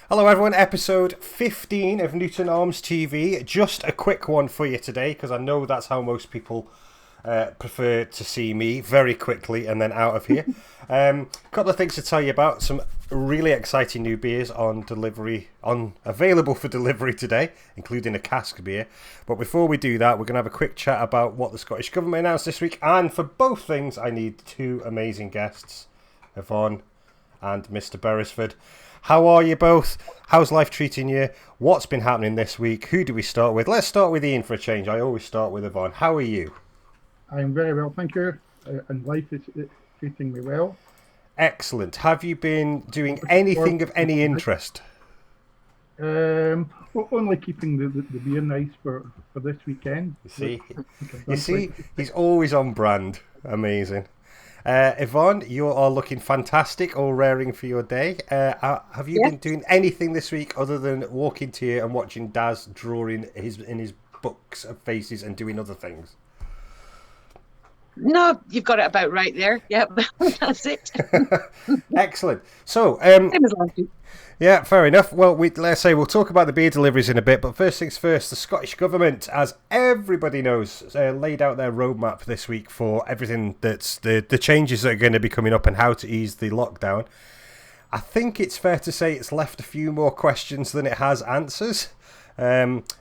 Hello everyone, episode 15 of Newton Arms TV. Just a quick one for you today, because I know that's how most people prefer to see me, very quickly and then out of here. A couple of things to tell you about. Some really exciting new beers on available for delivery today, including a cask beer. But before we do that, we're going to have a quick chat about what the Scottish Government announced this week. And for both things, I need two amazing guests, Yvonne and Mr. Beresford. How are you both? How's life treating you? What's been happening this week? Who do we start with? Let's start with Ian for a change. I always start with Yvonne. How are you? I'm very well, thank you. And life is treating me well. Excellent. Have you been doing anything of any interest? Well, only keeping the beer nice for this weekend. You see, he's always on brand. Amazing. Yvonne, you are looking fantastic, all raring for your day. Have you been doing anything this week other than walking to you and watching Daz drawing in his books of faces and doing other things? No, you've got it about right there. Yep, that's it. Excellent. So, Same as last week. yeah, fair enough. Well, let's say we'll talk about the beer deliveries in a bit, but first things first, the Scottish Government, as everybody knows, laid out their roadmap this week for everything that's the changes that are going to be coming up and how to ease the lockdown. I think it's fair to say it's left a few more questions than it has answers.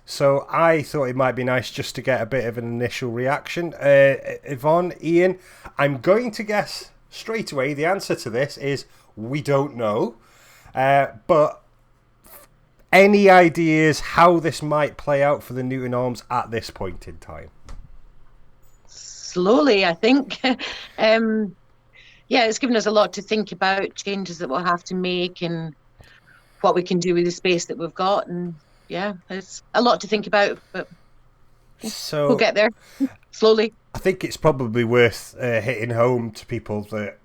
So I thought it might be nice just to get a bit of an initial reaction. Yvonne, Ian, I'm going to guess straight away the answer to this is we don't know. But any ideas how this might play out for the Newton Arms at this point in time? Slowly, I think. It's given us a lot to think about, changes that we'll have to make and what we can do with the space that we've got. And yeah, it's a lot to think about, but so we'll get there slowly. I think it's probably worth hitting home to people that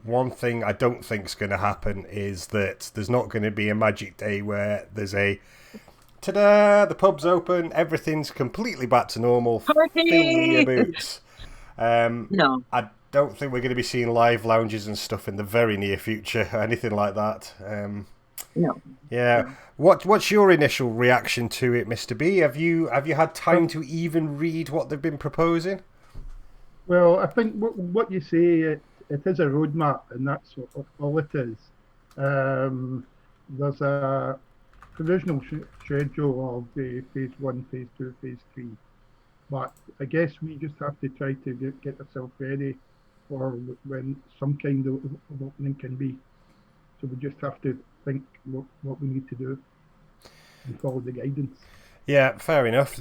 one thing I don't think is going to happen is that there's not going to be a magic day where there's a ta-da, the pub's open, everything's completely back to normal, Party! fill your boots. No. I don't think we're going to be seeing live lounges and stuff in the very near future or anything like that. No. Yeah. What's your initial reaction to it, Mr. B? Have you had time to even read what they've been proposing? Well, I think what you say, it is a roadmap, and that's all it is. There's a provisional schedule of the phase 1, phase 2, phase 3. But I guess we just have to try to get ourselves ready for when some kind of opening can be. So we just have to think what we need to do and follow the guidance. Yeah, fair enough.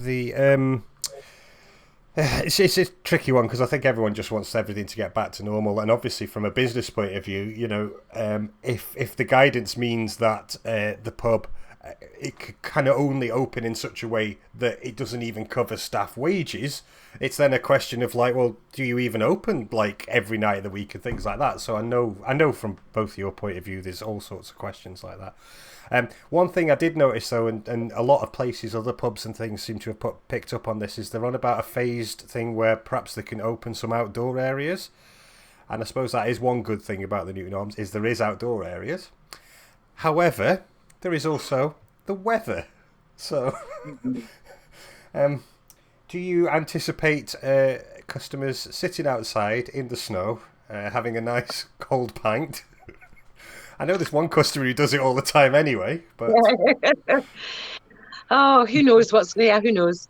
It's a tricky one because I think everyone just wants everything to get back to normal, and obviously from a business point of view, if the guidance means that the pub it could kind of only open in such a way that it doesn't even cover staff wages, it's then a question of like, well, do you even open like every night of the week and things like that? So I know from both your point of view, there's all sorts of questions like that. One thing I did notice though, and a lot of places, other pubs and things seem to have picked up on this, is they're on about a phased thing where perhaps they can open some outdoor areas. And I suppose that is one good thing about the Newton Arms, is there is outdoor areas. However, there is also the weather. So, do you anticipate customers sitting outside in the snow, having a nice cold pint? I know there's one customer who does it all the time anyway, but... Oh, who knows who knows?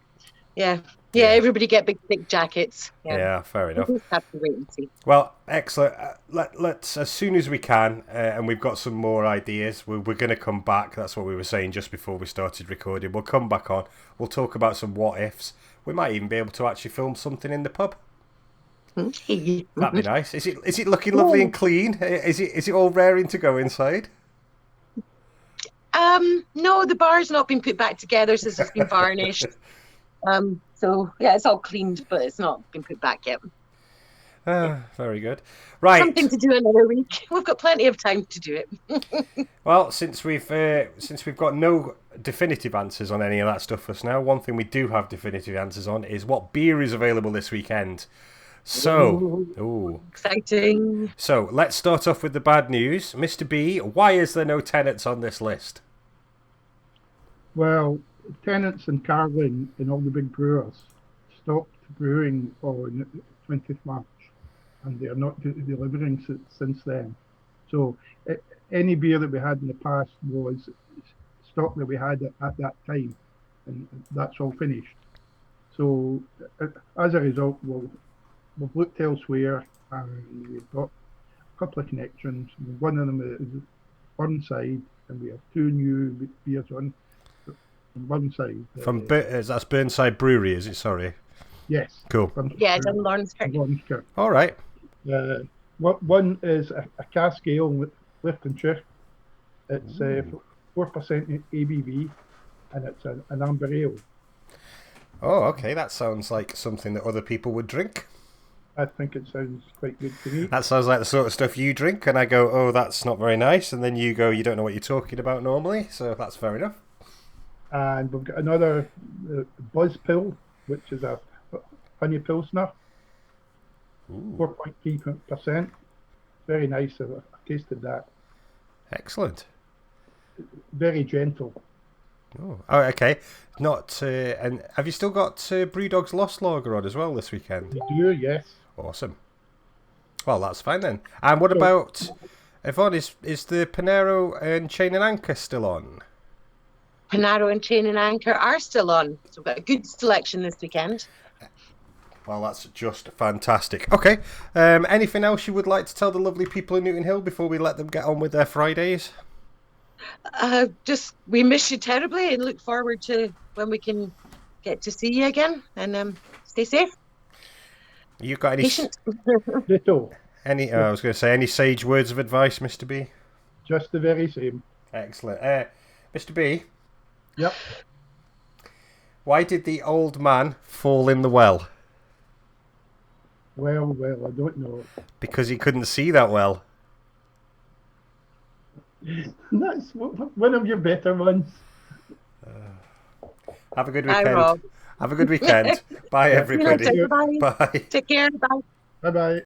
Yeah, everybody get big, thick jackets. Yeah, fair enough. We'll just have to wait and see. Well, excellent. Let's, as soon as we can, and we've got some more ideas, we're going to come back. That's what we were saying just before we started recording. We'll come back on. We'll talk about some what-ifs. We might even be able to actually film something in the pub. That'd be nice. Is it looking lovely and clean? Is it all raring to go inside? No, the bar's not been put back together since it's been varnished. So yeah, it's all cleaned, but it's not been put back yet. Very good. Right. Something to do another week. We've got plenty of time to do it. Well, since we've got no definitive answers on any of that stuff for us now, one thing we do have definitive answers on is what beer is available this weekend. So, exciting. So let's start off with the bad news. Mr. B, why is there no Tennent's on this list? Well, Tennent's and Carling and all the big brewers stopped brewing on 20th March, and they are not delivering since then. So any beer that we had in the past was stock that we had at that time, and that's all finished. So as a result, we've looked elsewhere, and we've got a couple of connections. One of them is Burnside, and we have two new beers on Burnside. That's Burnside Brewery, is it? Sorry. Yes. Cool. Yeah, it's in Lawrencekirk. All right. One is a cask ale with Cliftonshire. It's 4% ABV, and it's an amber ale. Oh, okay. That sounds like something that other people would drink. I think it sounds quite good to me. That sounds like the sort of stuff you drink, and I go, oh, that's not very nice, and then you go, you don't know what you're talking about normally, so that's fair enough. And we've got another Buzz Pill, which is a honey pilsner, 4.3%. Very nice. I've tasted that. Excellent. Very gentle. Oh, okay. Not. And have you still got Brewdog's Lost Lager on as well this weekend? We do, yes. Awesome. Well, that's fine then. And what about Yvonne? Is the Panero and Chain and Anchor still on? Panaro and Chain and Anchor are still on, so we've got a good selection this weekend. Well, that's just fantastic. Okay. Anything else you would like to tell the lovely people in Newton Hill before we let them get on with their Fridays? Just we miss you terribly and look forward to when we can get to see you again. And stay safe. You got any? Patient. Ditto. I was going to say any sage words of advice, Mr. B. Just the very same. Excellent. Mr. B. Yep. Why did the old man fall in the well? Well, I don't know. Because he couldn't see that well. That's one of your better ones. Have a good Bye, weekend. Rob. Have a good weekend. Bye, everybody. Bye. Bye. Take care. Bye. Bye-bye.